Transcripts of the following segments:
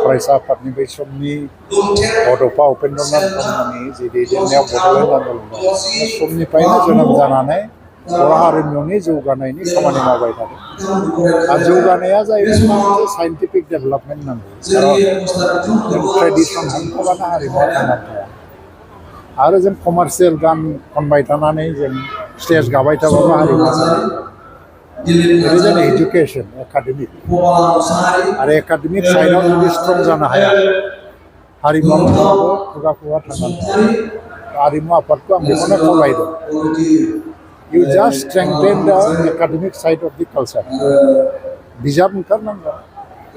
फरायसा आफादनि बै समनि बड'फा उपेन्द्रनाथ ब्रह्मनि जि दैदेननायाव बड'लेण्ड आन्दलनाव समनिफ्रायनो जोनोम जानानै बर' हारिमुनि जौगानायनि खामानि मावबाय थादों आरो जौगानाया जाहैबाय मोनसे साइन्टिफिक डेभेलपमेन्ट नांगौ जों ट्रेडिसन हमथाबानो हारिमुआ थांनानै थाया आरो जों कमार्शियेल गान खनबाय थानानै जों स्टेज गाबाय थाबाबो हारिमुआ जाया There is an education, academic. आरो एकाडेमिक साइडआव जुदि स्ट्रं जानो हाया हारिमुआ माब्लाबाबो खुगा थांनानै थाया हारिमु आफादखौ आं बेखौनो खावलायदों You just strengthen the academic side of the culture. बिजाब ओंखारनांगोन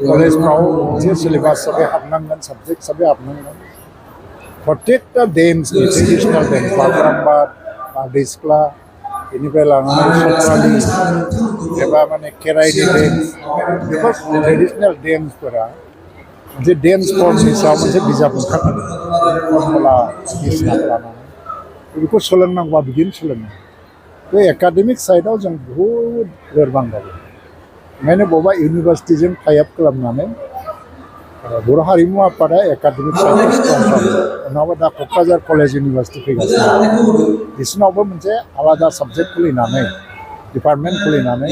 कलेजफ्राव मोनसे सिलेबास हिसाबै हाबनांगोन साबजेक्ट हिसाबै हाबनांगोन प्रत्येकटा डेन्स ट्रेडिसनेल डेन्स बागुरुम्बा बारदै सिख्ला बेनिफ्राय लानानै सत्रालि एबा माने खेराइनि डेन्स बेफोर ट्रेडिसनेल डेन्सफोरा मोनसे डेन्स फर्मनि सायाव मोनसे बिजाब ओंखारनांगोन फर्मुला हिसाब लानानै बेखौ सोलोंनांगौबा बिदिनो सोलोंनांगौ बे एकाडेमिक साइडआव जों बहुद लोरबां जायो ओंखायनो बबेबा इउनिभार्सिटिजों टाइप खालामनानै बर' हारिमु आफादा एकाडेमिक साइडआव स्ट्रं खालामो नङाबा दा क'क्राझार कलेज इउनिभार्सिटि फैगासिनो बिसोरनावबो मोनसे आलादा साबजेक्ट खुलिनानै डिपार्टमेन्ट खुलिनानै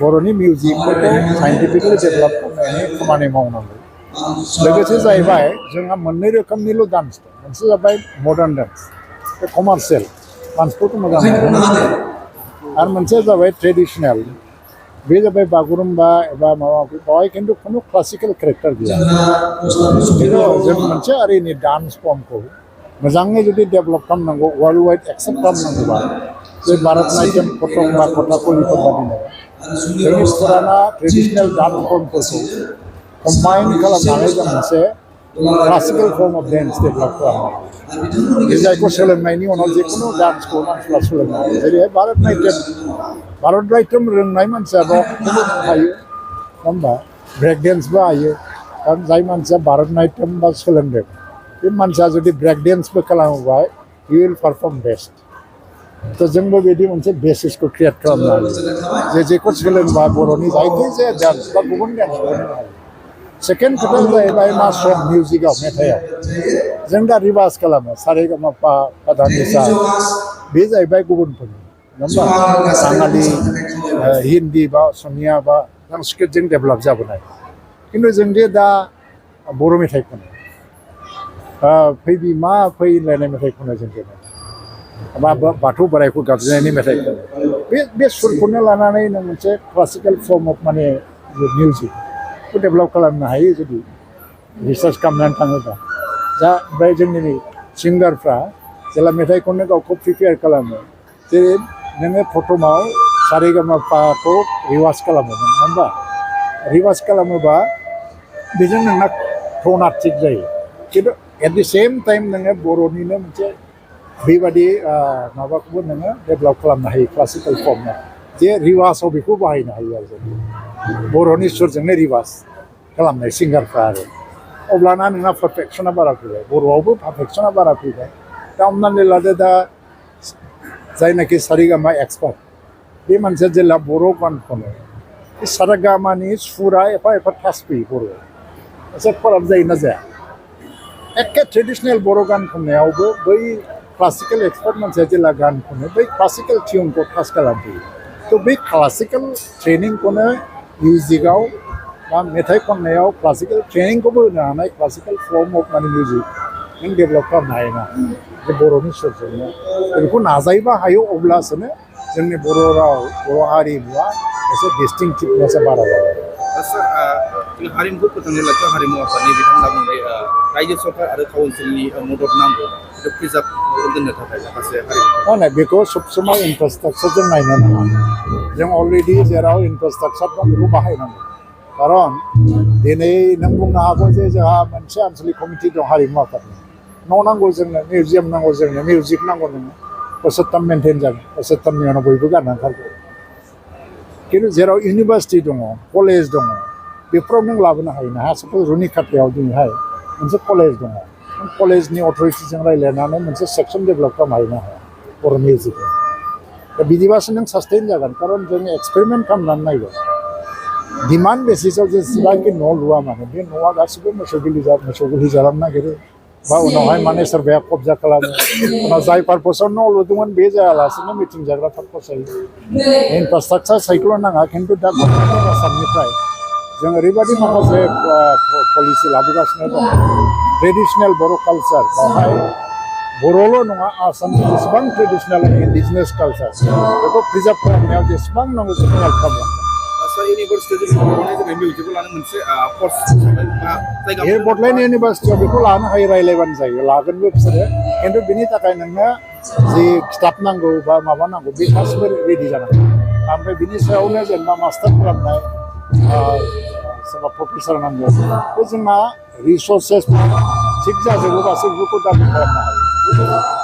बर'नि मिउजिकफोरखौ साइन्टिफिकेलि डेभेलप खालामनायनि खामानि मावनांगौ लोगोसे जाहैबाय जोंहा मोननै रोखोमनिल' डान्स दं मोनसे जाबाय मडार्न डान्स बे कमार्शियेल मानसिफोरखौ मोजां मोनो आरो मोनसेया जाबाय ट्रेडिसनेल बे जाबाय बागुरुम्बा एबा माबा बेवहाय खिन्थु खुनु क्लासिकेल केरेक्टार गैया खिन्थु जों मोनसे हारिनि डान्स फर्मखौ मोजाङै जुदि डेभेलप खालामनांगौ वर्ल्ड वाइड एक्सेप्ट खालामनांगौबा बे भारतनाट्यम कथक बा कथाकलिफोर बादिनो जोंनि फुराना ट्रेडिसनेल डान्स फर्मफोरखौ कम्बाइन खालामनानै जों मोनसे classical form of dance develop खालामनांगौ बे जायखौ सोलोंनायनि उनाव जिखुनु डान्सखौ मानसिफ्रा सोलोंनो हायो जेरैहाय भारतनाट्यम रोंनाय मानसिया रकखौबो हायो नङा होमबा ब्रेक डेन्सबो हायो खारन जाय मानसिया भारतनाट्यम बा सोलोंदों बे मानसिया जुदि ब्रेक डेन्सबो खालामोबा हि विल पारफर्म बेस्ट थ' जोंबो बिदि मोनसे बेसिसखौ क्रिएट खालामनो हायो जेखौ सोलोंबा बर'नि जायखिजाया डान्स बा गुबुन डान्सखौ होनो हायो सेकेन्ड खोथाया जाहैबाय मा सं मिउजिकआव मेथाइआव जों दा रिभार्स खालामो सारेगामापा पाधानिसा बे जाहैबाय गुबुनफोरनि नङा होमबा बाङालि हिन्दी बा असमिया बा संस्कृतजों डेभेलप जाबोनाय खिन्थु जों जे दा बर' मेथाइ खनो फैबि मा फै होनलायनाय मेथाइ खनो जों बा बाथौ बोराइखौ गाबज्रिनायनि मेथाइ खनो बे सुरखौनो लानानै नों मोनसे क्लासिकेल फर्म अफ माने मिउजिकखौ डेभेलप खालामनो हायो जुदि रिसार्च खालामनानै थाङोबा दा ओमफ्राय जोंनि सिंगारफ्रा जेला मेथाइ खननो गावखौ प्रिपेयार खालामो जेरै नोङो प्रथमाव सारेगामापाखौ रिवार्स खालामो नङा होमबा रिवार्स खालामोबा बेजों नोंना टना थिग जायो खिन्थु एट दि सेम टाइम नोङो बर'निनो मोनसे बेबादि माबाखौबो नोङो डेभेलप खालामनो हायो क्लासिकेल फर्मआव जे रिवार्सआव बेखौ बाहायनो हायो आरो जों बर'नि सुरजोंनो रिवार्स खालामनाय सिंगारफ्रा आरो अब्लाना नोंना पारफेक्सना बारा फैबाय बर'आवबो पारफेक्सना बारा फैबाय दा हमनानै लादो दा जायनाखि सारेगामा एक्सपार्ट बे मानसिया जेला बर' गान खनो बे सारेगामानि सुरा एफा एफा टाच फैयो बर'आव एसे फाराग जायोना जाया एखे ट्रेडिसनेल बर' गान खननायावबो बै क्लासिकेल एक्सपार्ट मानसिया जेला गान खनो बै क्लासिकेल टिउनखौ टाच खालामफैयो थ' बै क्लासिकेल ट्रेनिंखौनो मिउजिकआव बा मेथाइ खननायाव क्लासिकेल ट्रेनिंखौबो होनो हानाय क्लासिकेल फर्म अफ माने मिउजिक नों डेभेलप खालामनो हायोना बे बर'नि सुरजोंनो बेखौ नाजायोबा हायो अब्लासोनो जोंनि बर' राव बर' हारिमुवा एसे डिस्टिंटिभनेसा बारा जायो जों हारिमुखौ फोथांनो लाखियो हारिमु आफादनि बिथांमोना बुंदों रायजो सरकार आरो टाउन ओनसोलनि मदद नांगौ बेखौ प्रिजार्भ दोननो थाखाय माखासे हारिमु माने बेखौ सब समाय इनफ्रास्ट्राक्चारजों नायनो नाङा जों अलरेडि जेराव इनफ्रास्ट्राक्चार दं बेखौ बाहायनांगौ खारन दिनै नों बुंनो हागौ जे जोंहा मोनसे आनसलिक कमिटि दं हारिमु आफादनि न' नांगौ जोंनो मिउजियाम नांगौ जोंनो मिउजिक नांगौ नोंनो बोसोरथाम मेनटेन जागोन बोसोरथामनि उनाव बयबो गारनो ओंखारगौ खिन्थु जेराव इउनिभार्सिटि दङ कलेज दङ बेफोराव नों लाबोनो हायो ना साप'ज रुनिखाथायाव दिनैहाय मोनसे कलेज दङ नों कलेजनि अथ'रिटिजों रायज्लायनानै मोनसे सेक्सन डेभेलप खालामनो हायो ना हाया बर' मिउजिकखौ दा बिदिबासो नों सास्टेइन जागोन खारन जों एक्सपेरिमेन्ट खालामनानै नायगोन डिमान्ड बेसिसाव जेसेबांखि न' लुवा माने बे न'आ गासिबो मोसौ गलि जालांनो नागिरो बा उनावहाय माने सोरबाया कब्जा खालामो उनाव जाय पार्पसाव न' लुदोंमोन बे जायालासेनो मिटिं जाग्रा पार्पस जायो इनफ्रास्ट्राक्चार साइकेल नाङा खिन्थु दा गभर्नमेन्ट आसामनिफ्राय जों ओरैबायदि माखासे पलिसि लाबोगासिनो दं ट्रेडिसनेल बर' कालचार बावहाय बर'ल' नङा आसामनि जेसेबां ट्रेडिसनेल इन्डिजिनियास कालचार बेखौ प्रिजार्भ खालामनायाव जेसेबां नांगौ जों हेल्प खालामलांगोन इउनिभार्सिटियाव जोङो मिउजिकखौ लानो मोनसे कर्स जायगा बे बड'लेण्ड इउनिभार्सिटियाव बेखौ लानो हायो रायज्लायबानो जायो लागोनबो बिसोरो खिन्थु बिनि थाखाय नोंनो जि खिथाब नांगौ बा माबा नांगौ बे गासिबो रेडि जानांगौ ओमफ्राय बिनि सायावनो जेनेबा मास्टार खालामनाय सोरबा प्रफेसार नांगौ बे जोंना रिसर्सेस थिग जाजोबोबासो बेफोरखौ दाबि खालामनो हायो